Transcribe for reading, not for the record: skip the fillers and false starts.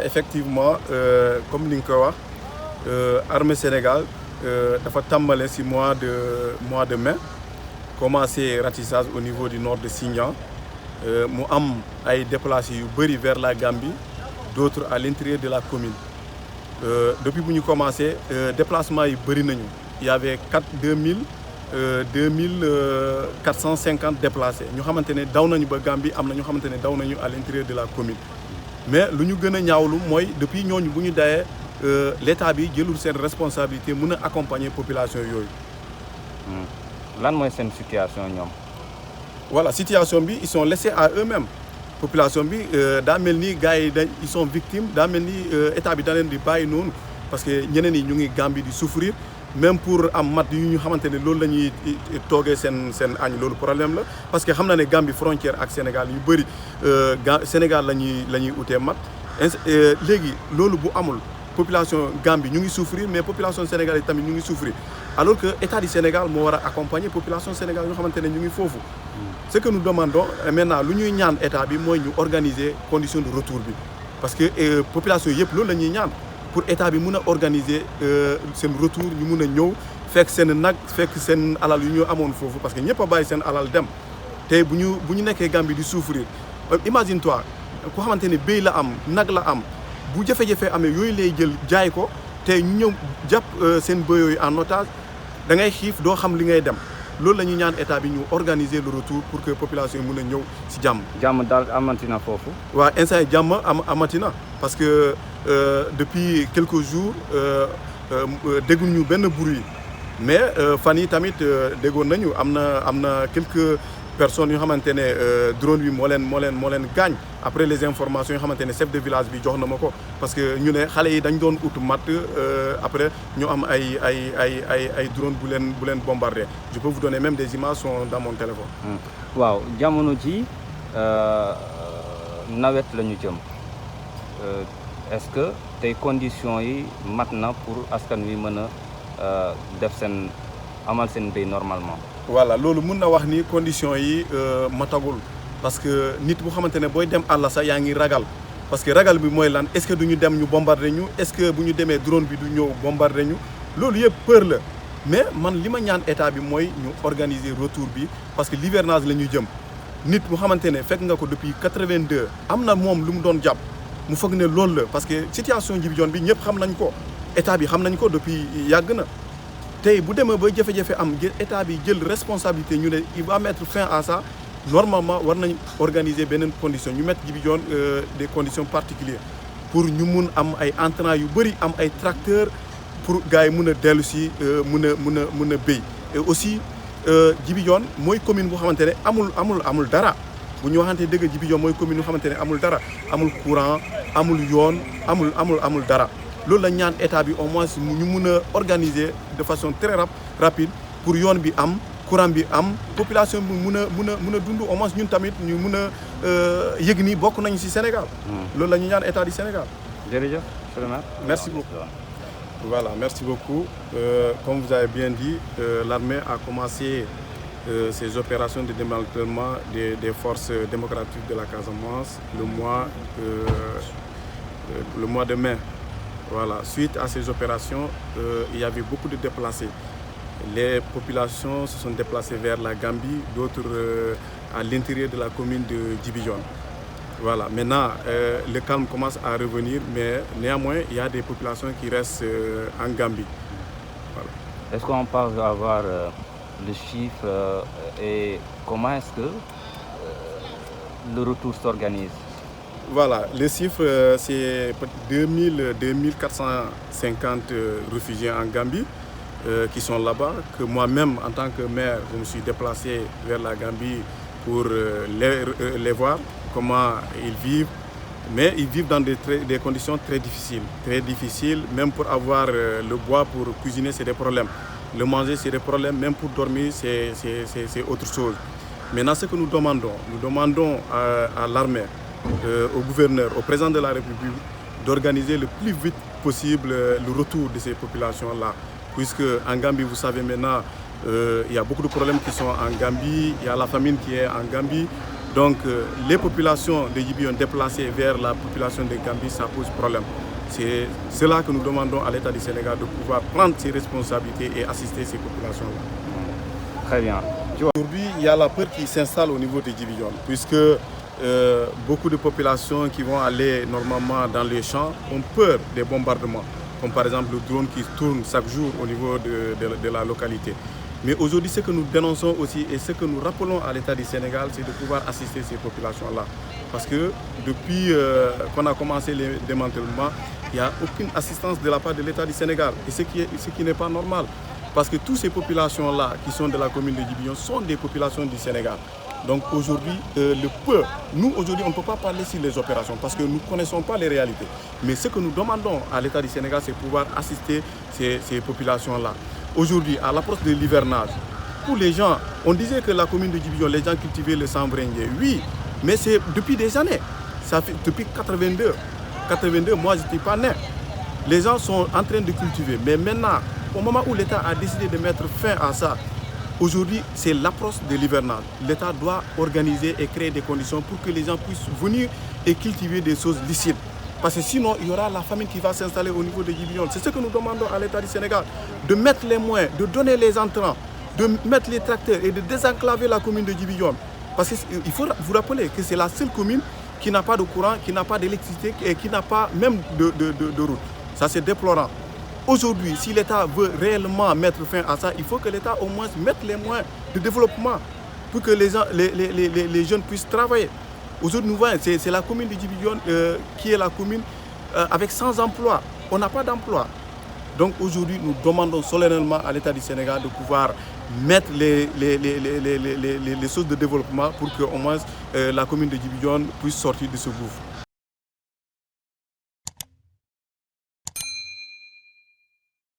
Effectivement, comme li nga ko wax armée Sénégal dafa tàmbale ci mois de mai commencé ratissage au niveau du nord de Sindian mu am ay déplacés yu bëri vers la Gambie d'autres à l'intérieur de la commune depuis bu ñu commencé déplacement yi bëri nañu il y avait 2450 déplacés ñu xamante ne daw nañu ba Gambie am na ñu xamante ne daw nañu à l'intérieur de la commune mais lu ñu gën a ñaawlu mooy depuis ñooñu bu ñu dayee l'état bi jëlul seen responsabilité mën a accompagner population yooyu. lan mooy seen situation ñoom. voilà situation bi ils sont laissés à eux-mêmes population bi daa mel ni gars yi ils sont victimes daa mel ni état bi da leen di bàyyi noonu parce que ñeneen yi ñu ngi Gambie di souffrir même pour am mat yu ñu xamante ne loolu la ñuy toogee seen añ loolu problème la parce que xam na ne Gambie frontière ak Sénégal yu bëri Sénégal la ñuy utee mat léegi loolu bu amul population Gambie ñu ngi souffrir mais population sénégalaise tamit ñu ngi souffrir alors que état du Sénégal moo war a accompagner population sénégalaise yoo xamante ne ñu ngi foofu. Ce que nous demandons maintenant lu ñuy ñaan état bi mooy ñu organiser condition de retour bi parce que population yëpp loolu la ñuy ñaan pour état bi mun a organiser seen retour ñu mun a ñëw fekk seen nag fekk seen alal yu ñu amoon foofu parce que ñëpp a bàyyi seen alal dem te bu ñu nekkee Gambie di souffrir imagine toi ku xamante ne béy la am nag la am bu jafe-jafe amee yooyu lay jël jaay ko te ñu ñëw jàpp seen béy yooyu en otage da ngay xiif doo xam li ngay dem. loolu la ñuy ñaan état bi ñu organiser le retour pour que population yi mën a ñëw ci jàmm. jàmm daal amatina foofu. waaw instant yi jàmm amatina parce que depuis quelques jours dégguñu benn bruit mais fan yi tamit déggoon nañu am na quelques personnes yoo xamante ne drone bi moo leen gaañ après les informations yoo xamante ne chef de village bi jox na ma ko parce que ñu ne xale yi dañ doon ut matt après ñu am ay drone bu leen bombardé je peux vous donner même des images sont dans mon téléphone. waaw jamono ji nawet la ñu jëm est-ce que tey conditions yi mat na pour askan wi mën a def seen amal seen mbéy normalement. voilà loolu mun na wax ni conditions yi matagul parce que nit bu xamante ne booy dem àll sax yaa ngi ragal parce que ragal bi mooy lan est-ce que du ñu dem ñu bombarder ñu est-ce que bu ñu demee drone bi du ñëw bombarder ñu loolu yëpp peur la mais man li ma ñaan état bi mooy ñu organiser retour bi parce que l'hivernage la ñu jëm nit bu xamante ne fekk nga ko depuis 82 am na moom lu mu doon jàpp mu foog ne loolu la parce que situation Djibidione bi ñëpp xam nañ ko état bi xam nañ ko depuis yàgg na. tey bu demee ba jafe-jafe am état bi jël responsabilité ñu ne il va mettre fin à ça normalement war nañ organiser beneen condition ñu mettre Djibidione des conditions particulières pour ñu mun am ay entrants yu bëri am ay tracteurs pour gars yi mun a dellu si mun a béy et aussi Djibidione mooy commune bu xamante ne amul dara bu ñu waxante dëgg Djibidione mooy commune bu xamante ne amul dara amul courant amul yoon amul dara. loolu la ñaan état bi au moins ñu mun a organiser de façon très rapide pour yoon bi am courant bi am population bi mun a dund au moins ñun tamit ñu mun a yëg ni bokk nañu ci Sénégal. loolu la ñu ñaan état du Sénégal. jërëjëf monsieur le maire. merci beaucoup. voilà merci beaucoup comme vous avez bien dit l'armée a commencé ses opérations de démantèlement des forces démocratiques de la Casamance le mois de mai. Voilà, suite à ces opérations, il y avait beaucoup de déplacés. Les populations se sont déplacées vers la Gambie, d'autres à l'intérieur de la commune de Djibidione. Voilà, maintenant, le calme commence à revenir, mais néanmoins, il y a des populations qui restent en Gambie. Voilà. Est-ce qu'on peut avoir le chiffre et comment est-ce que le retour s'organise? Voilà, le chiffre, c'est 2450 réfugiés en Gambie qui sont là-bas, que moi-même, en tant que maire, je me suis déplacé vers la Gambie pour les voir, comment ils vivent. Mais ils vivent dans des conditions très difficiles, même pour avoir le bois pour cuisiner, c'est des problèmes. Le manger, c'est des problèmes, même pour dormir, c'est autre chose. Maintenant, ce que nous demandons à l'armée, au gouverneur, au président de la République, d'organiser le plus vite possible le retour de ces populations-là. Puisque en Gambie, vous savez maintenant, il y a beaucoup de problèmes qui sont en Gambie, il y a la famine qui est en Gambie. Donc les populations de Djibiyon déplacées vers la population de Gambie, ça pose problème. C'est cela que nous demandons à l'État du Sénégal de pouvoir prendre ses responsabilités et assister ces populations-là. Très bien. Aujourd'hui, il y a la peur qui s'installe au niveau de Djibiyon, puisque beaucoup de populations qui vont aller normalement dans les champs ont peur des bombardements, comme par exemple le drone qui tourne chaque jour au niveau de la localité. Mais aujourd'hui, ce que nous dénonçons aussi et ce que nous rappelons à l'État du Sénégal, c'est de pouvoir assister ces populations-là. Parce que depuis qu'on a commencé le démantèlement, il n'y a aucune assistance de la part de l'État du Sénégal. Et ce qui n'est pas normal. Parce que toutes ces populations-là qui sont de la commune de Djibiyon sont des populations du Sénégal. Donc aujourd'hui, nous aujourd'hui, on ne peut pas parler sur les opérations parce que nous ne connaissons pas les réalités. Mais ce que nous demandons à l'État du Sénégal, c'est pouvoir assister ces populations-là. Aujourd'hui, à l'approche de l'hivernage, pour les gens, on disait que la commune de Djibiyon, les gens cultivaient le sambringué. Oui, mais c'est depuis des années. Ça fait depuis 82. 82, moi, je n'étais pas né. Les gens sont en train de cultiver. Mais maintenant, au moment où l'État a décidé de mettre fin à ça, aujourd'hui, c'est l'approche de l'hivernage. L'État doit organiser et créer des conditions pour que les gens puissent venir et cultiver des choses licites. Parce que sinon, il y aura la famine qui va s'installer au niveau de Djibiyon. C'est ce que nous demandons à l'État du Sénégal, de mettre les moyens, de donner les entrants, de mettre les tracteurs et de désenclaver la commune de Djibiyon. Parce qu'il faut vous rappeler que c'est la seule commune qui n'a pas de courant, qui n'a pas d'électricité et qui n'a pas même de route. Ça, c'est déplorant. Aujourd'hui, si l'État veut réellement mettre fin à ça, il faut que l'État au moins mette les moyens de développement pour que les jeunes puissent travailler. Aujourd'hui, nous voyons, c'est la commune de Djibiyon qui est la commune avec 100 emplois. On n'a pas d'emploi. Donc aujourd'hui, nous demandons solennellement à l'État du Sénégal de pouvoir mettre les sources de développement pour que au moins la commune de Djibiyon puisse sortir de ce gouffre.